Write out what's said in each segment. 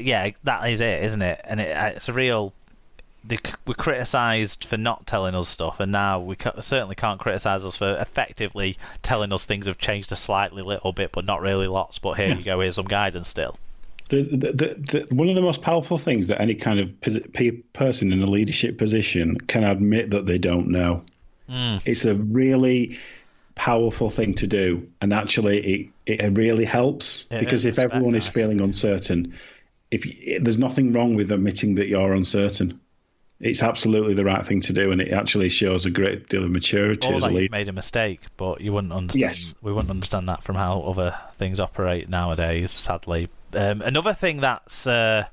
yeah, that is it, isn't it? And it's a real. We're criticised for not telling us stuff, and now we certainly can't criticise us for effectively telling us things have changed a slightly little bit, but not really lots. But here you go, here's some guidance still. One of the most powerful things that any kind of person in a leadership position can admit that they don't know. It's a really powerful thing to do, and actually it really helps, because if everyone is feeling uncertain, there's nothing wrong with admitting that you're uncertain. It's absolutely the right thing to do, and it actually shows a great deal of maturity as a leader. You've made a mistake, but you wouldn't understand. Yes. We wouldn't understand that from how other things operate nowadays, sadly. Another thing that's a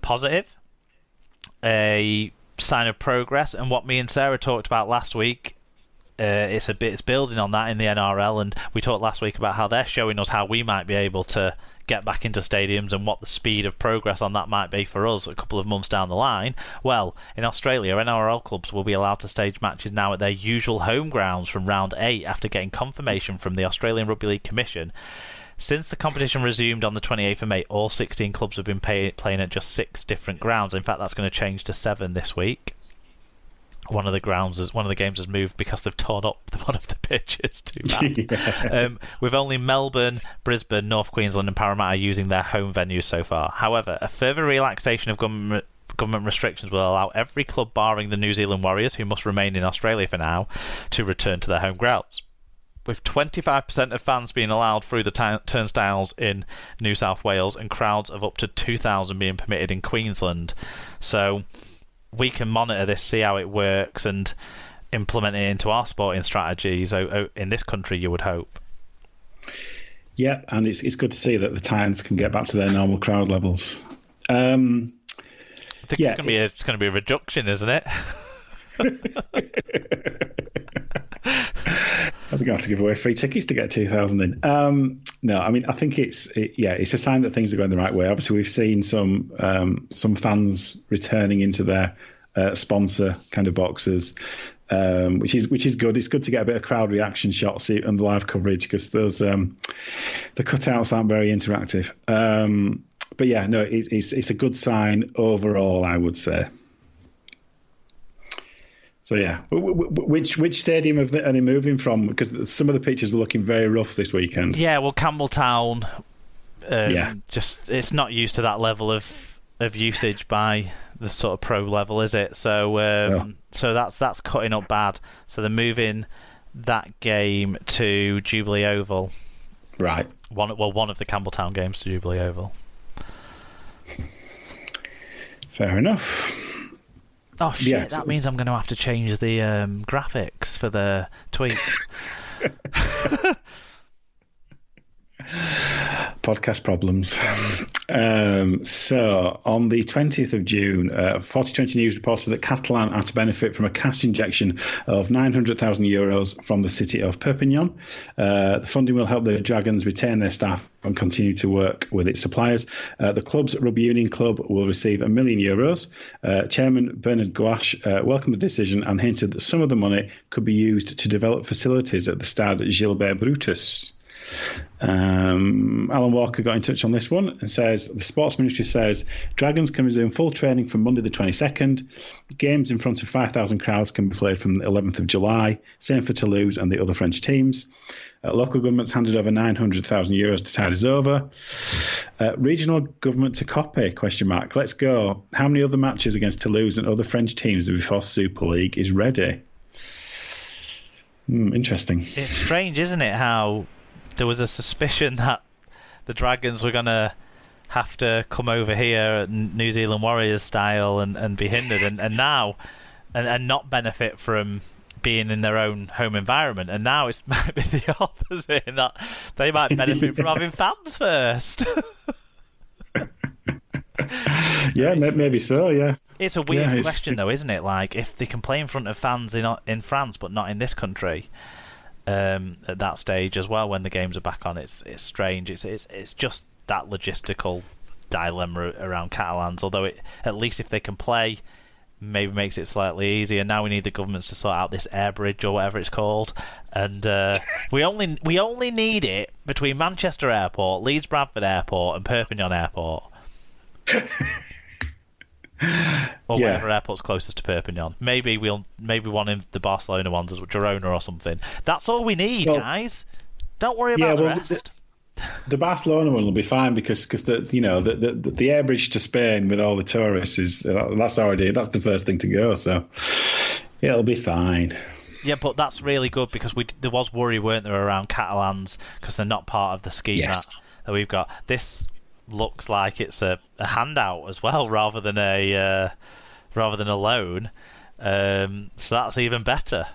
positive, a sign of progress, and what me and Sarah talked about last week. It's building on that in the NRL, and we talked last week about how they're showing us how we might be able to get back into stadiums and what the speed of progress on that might be for us a couple of months down the line. Well, in Australia, NRL clubs will be allowed to stage matches now at their usual home grounds from round 8 after getting confirmation from the Australian Rugby League Commission. Since the competition resumed on the 28th of May, all 16 clubs have been playing at just 6 different grounds. In fact, that's going to change to 7 this week. One of the games has moved because they've torn up one of the pitches too bad. With only Melbourne, Brisbane, North Queensland and Parramatta using their home venues so far. However, a further relaxation of government restrictions will allow every club barring the New Zealand Warriors, who must remain in Australia for now, to return to their home grounds. With 25% of fans being allowed through the turnstiles in New South Wales and crowds of up to 2,000 being permitted in Queensland. So we can monitor this, see how it works, and implement it into our sporting strategies in this country, you would hope. Yeah, and it's good to see that the Titans can get back to their normal crowd levels. I think it's going to be a reduction, isn't it? I think I have to give away free tickets to get 2,000 in. No, I mean, I think it's a sign that things are going the right way. Obviously, we've seen some fans returning into their sponsor kind of boxes, which is good. It's good to get a bit of crowd reaction shots and live coverage, because those the cutouts aren't very interactive. But yeah, no, it's a good sign overall, I would say. So yeah, which stadium are they moving from? Because some of the pictures were looking very rough this weekend. Yeah, well, Campbelltown, just it's not used to that level of usage by the sort of pro level, is it? So so that's cutting up bad. So they're moving that game to Jubilee Oval. Right. One of the Campbelltown games to Jubilee Oval. Fair enough. Oh shit! Yeah, that means I'm going to have to change the graphics for the tweets. Podcast problems. So on the 20th of June, 4020 News reported that Catalan are to benefit from a cash injection of €900,000 from the city of Perpignan. The funding will help the Dragons retain their staff and continue to work with its suppliers. The club's rugby union club will receive €1 million. Chairman Bernard Gouache welcomed the decision and hinted that some of the money could be used to develop facilities at the Stade Gilbert Brutus. Alan Walker got in touch on this one and says the Sports Ministry says Dragons can resume full training from Monday the 22nd. Games in front of 5,000 crowds can be played from the 11th of July. Same for Toulouse and the other French teams. Local governments handed over €900,000 to tide us over. Regional government to copy? ? Let's go. How many other matches against Toulouse and other French teams before Super League is ready? Interesting. It's strange, isn't it, how there was a suspicion that the Dragons were going to have to come over here, New Zealand Warriors style, and be hindered, and now and not benefit from being in their own home environment. And now it might be the opposite, in that they might benefit from having fans first. Yeah, maybe so. Yeah. It's a weird question, though, isn't it? Like, if they can play in front of fans in France, but not in this country. At that stage as well, when the games are back on, it's strange. It's just that logistical dilemma around Catalans. Although at least if they can play, maybe makes it slightly easier. Now we need the governments to sort out this air bridge or whatever it's called, and we only need it between Manchester Airport, Leeds Bradford Airport, and Perpignan Airport. Or Yeah. whatever airport's closest to Perpignan. Maybe one of the Barcelona ones is Girona or something. That's all we need, guys. Don't worry about the rest. The Barcelona one will be fine because the air bridge to Spain with all the tourists that's the first thing to go, so it'll be fine. Yeah, but that's really good because there was worry, weren't there, around Catalans because they're not part of the scheme that we've got. This looks like it's a handout as well rather than a loan, so that's even better.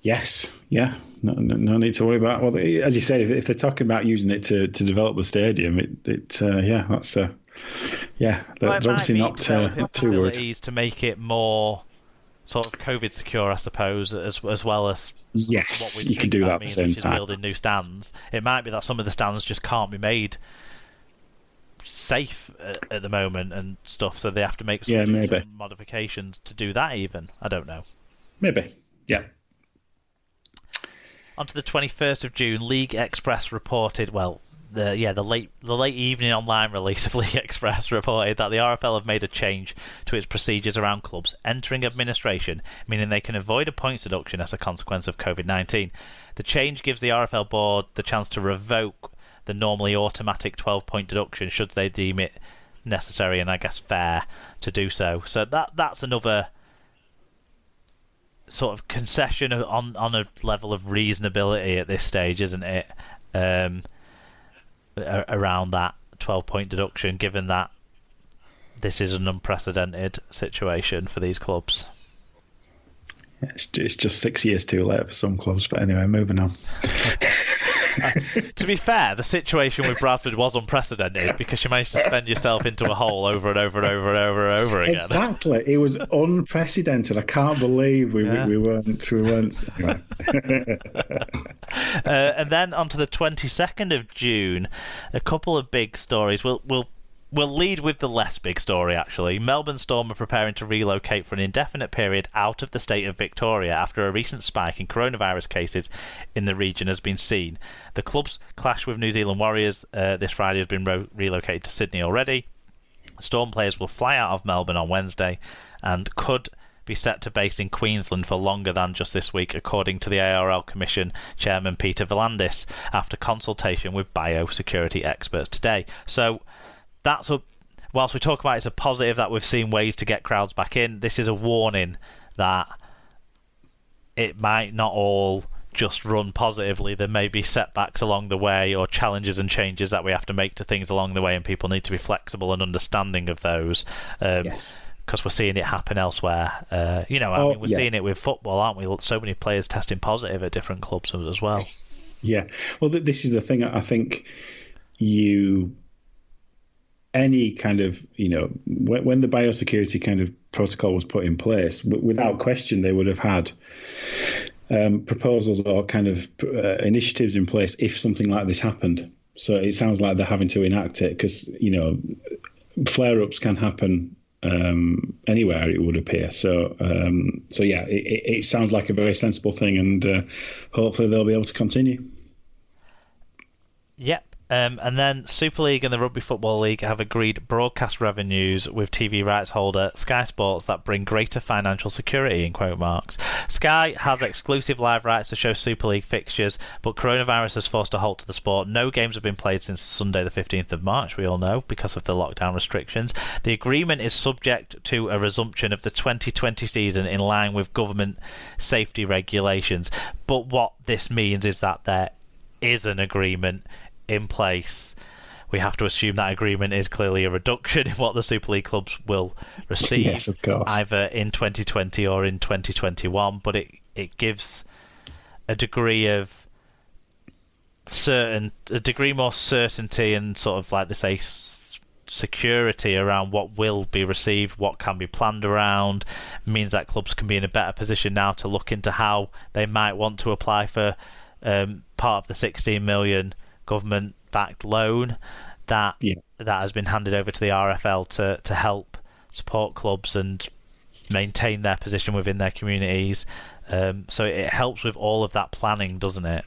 Yes, yeah, no need to worry about. Well, as you say, if they're talking about using it to develop the stadium, they're obviously not too worried. To make it more sort of COVID secure, I suppose, as well as yes, you can do that at the same time. Building new stands. It might be that some of the stands just can't be made safe at the moment and stuff, so they have to make some modifications to do that. Even I don't know. Maybe, yeah. On to the 21st of June, League Express reported, the late evening online release of League Express reported that the RFL have made a change to its procedures around clubs entering administration, meaning they can avoid a points deduction as a consequence of COVID-19. The change gives the RFL board the chance to revoke the normally automatic 12-point deduction should they deem it necessary and I guess fair to do so. So that's another sort of concession on a level of reasonability at this stage, isn't it? Around that 12-point deduction, given that this is an unprecedented situation for these clubs. It's just 6 years too late for some clubs, but anyway, moving on. To be fair, the situation with Bradford was unprecedented because you managed to spend yourself into a hole over and over and over and over and over again. Exactly, it was unprecedented. I can't believe we weren't. Anyway. And then on to the 22nd of June, a couple of big stories. We'll lead with the less big story, actually. Melbourne Storm are preparing to relocate for an indefinite period out of the state of Victoria after a recent spike in coronavirus cases in the region has been seen. The club's clash with New Zealand Warriors this Friday has been relocated to Sydney already. Storm players will fly out of Melbourne on Wednesday and could be set to base in Queensland for longer than just this week, according to the ARL Commission Chairman Peter V'landys, after consultation with biosecurity experts today. So whilst we talk about it's a positive that we've seen ways to get crowds back in, this is a warning that it might not all just run positively. There may be setbacks along the way or challenges and changes that we have to make to things along the way, and people need to be flexible and understanding of those. Yes. Because we're seeing it happen elsewhere. We're seeing it with football, aren't we? So many players testing positive at different clubs as well. Yeah. Well, this is the thing. I think any kind of, when the biosecurity kind of protocol was put in place, without question, they would have had proposals or kind of initiatives in place if something like this happened. So it sounds like they're having to enact it because, flare-ups can happen anywhere, it would appear. So it sounds like a very sensible thing, and hopefully they'll be able to continue. Yep. And then Super League and the Rugby Football League have agreed broadcast revenues with TV rights holder Sky Sports that bring greater financial security, in quote marks. Sky has exclusive live rights to show Super League fixtures, but coronavirus has forced a halt to the sport. No games have been played since Sunday the 15th of March, we all know, because of the lockdown restrictions. The agreement is subject to a resumption of the 2020 season in line with government safety regulations. But what this means is that there is an agreement in place. We have to assume that agreement is clearly a reduction in what the Super League clubs will receive, yes, of course, either in 2020 or in 2021. But it gives a degree more certainty and sort of, like they say, security around what will be received, what can be planned around. Means that clubs can be in a better position now to look into how they might want to apply for part of the 16 million government-backed loan that has been handed over to the RFL to help support clubs and maintain their position within their communities. So it helps with all of that planning, doesn't it?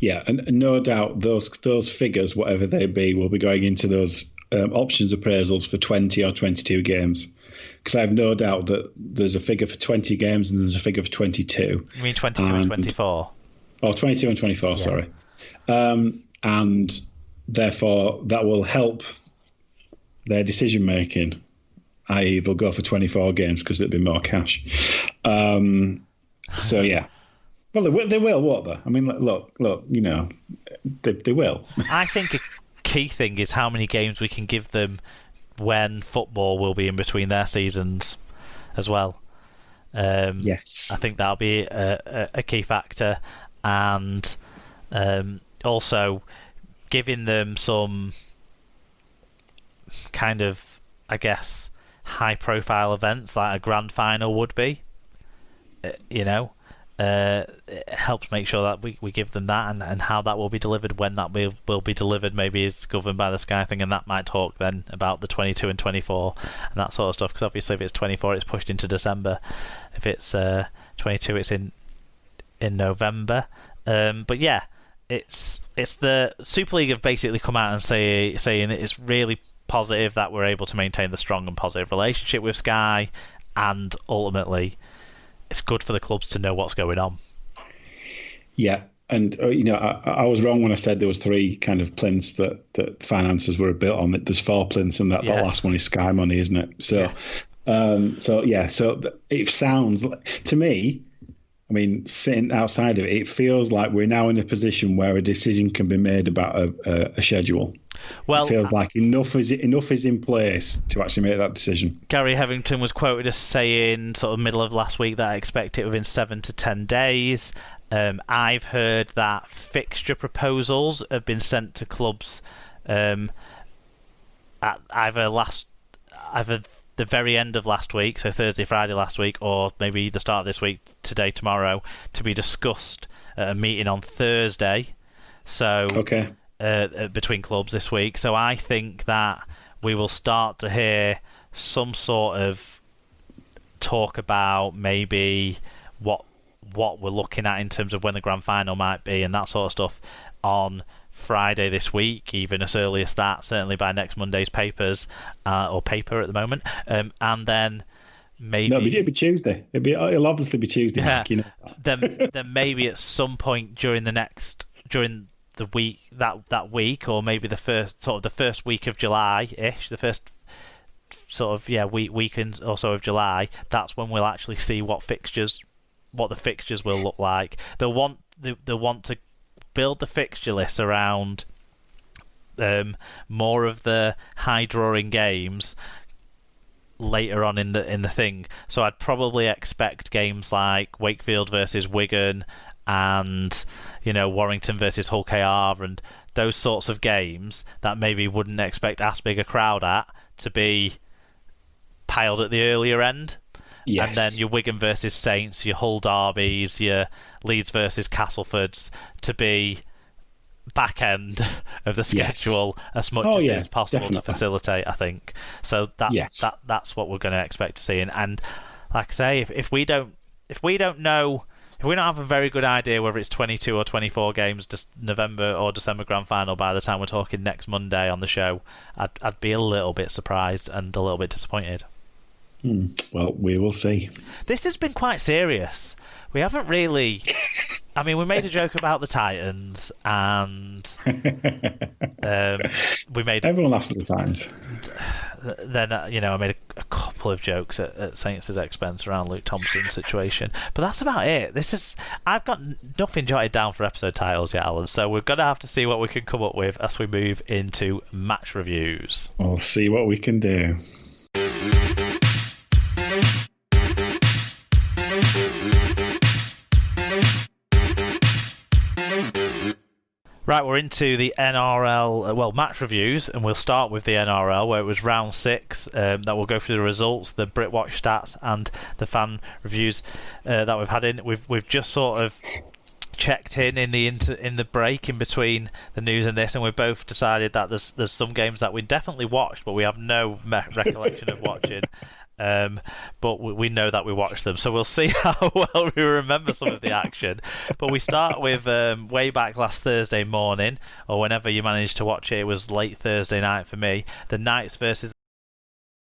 Yeah, and no doubt those figures, whatever they be, will be going into those options appraisals for 20 or 22 games, because I have no doubt that there's a figure for 20 games and there's a figure for 22. You mean 22 and 24? Oh, 22 and 24, sorry. And therefore, that will help their decision making, i.e. they'll go for 24 games because there'll be more cash. So, yeah. Well, they will, won't they? I mean, look, you know, they will. I think a key thing is how many games we can give them when football will be in between their seasons as well. Yes. I think that'll be a key factor. And also giving them some kind of, I guess, high-profile events like a grand final would be, you know. It helps make sure that we give them that, and how that will be delivered, when that will be delivered, maybe is governed by the Sky thing, and that might talk then about the 22 and 24 and that sort of stuff, because obviously if it's 24 it's pushed into December, if it's 22 it's in November. But yeah, it's the Super League have basically come out and saying it's really positive that we're able to maintain the strong and positive relationship with Sky, and ultimately it's good for the clubs to know what's going on. Yeah, and you know, I was wrong when I said there was 3 kind of plinths that finances were built on. There's 4 plinths, and that last one is Sky money, isn't it? So, so it sounds to me, I mean, sitting outside of it, it feels like we're now in a position where a decision can be made about a schedule. Well, it feels like enough is in place to actually make that decision. Gary Hevington was quoted as saying, sort of middle of last week, that I expect it within 7 to 10 days. I've heard that fixture proposals have been sent to clubs at either the very end of last week, so Thursday, Friday last week, or maybe the start of this week, today, tomorrow, to be discussed at a meeting on Thursday. So. Okay. Between clubs this week, so I think that we will start to hear some sort of talk about maybe what we're looking at in terms of when the grand final might be and that sort of stuff on Friday this week, even as early as that, certainly by next Monday's papers, or paper at the moment, and then maybe no, it'll be Tuesday. It'll obviously be Tuesday. Yeah. Mark, you know. then maybe at some point during the week that week, or maybe the first week of July-ish, the first sort of weekend or so of July, that's when we'll actually see what the fixtures will look like. They'll want to build the fixture list around more of the high drawing games later on in the thing. So I'd probably expect games like Wakefield versus Wigan, and Warrington versus Hull KR, and those sorts of games that maybe wouldn't expect as big a crowd at, to be piled at the earlier end. Yes. And then your Wigan versus Saints, your Hull derbies, your Leeds versus Castlefords to be back end of the schedule, as much as it's possible to facilitate, I think. So that's what we're going to expect to see. And like I say, if we don't have a very good idea whether it's 22 or 24 games, just November or December grand final by the time we're talking next Monday on the show, I'd be a little bit surprised and a little bit disappointed. Well, we will see. This has been quite serious. We haven't really... I mean, we made a joke about the Titans, and we made... Everyone laughs at the Titans. Then, I made a couple of jokes at Saints' expense around Luke Thompson's situation. But that's about it. I've got nothing jotted down for episode titles yet, Alan, so we're going to have to see what we can come up with as we move into match reviews. We'll see what we can do. Right, we're into the NRL, match reviews, and we'll start with the NRL, where it was round 6. That we'll go through the results, the Britwatch stats, and the fan reviews that we've had in. We've just sort of checked in the break in between the news and this, and we've both decided that there's some games that we definitely watched, but we have no recollection of watching, But we know that we watched them, so we'll see how well we remember some of the action. But we start with way back last Thursday morning, or whenever you managed to watch it. It was late Thursday night for me. The Knights versus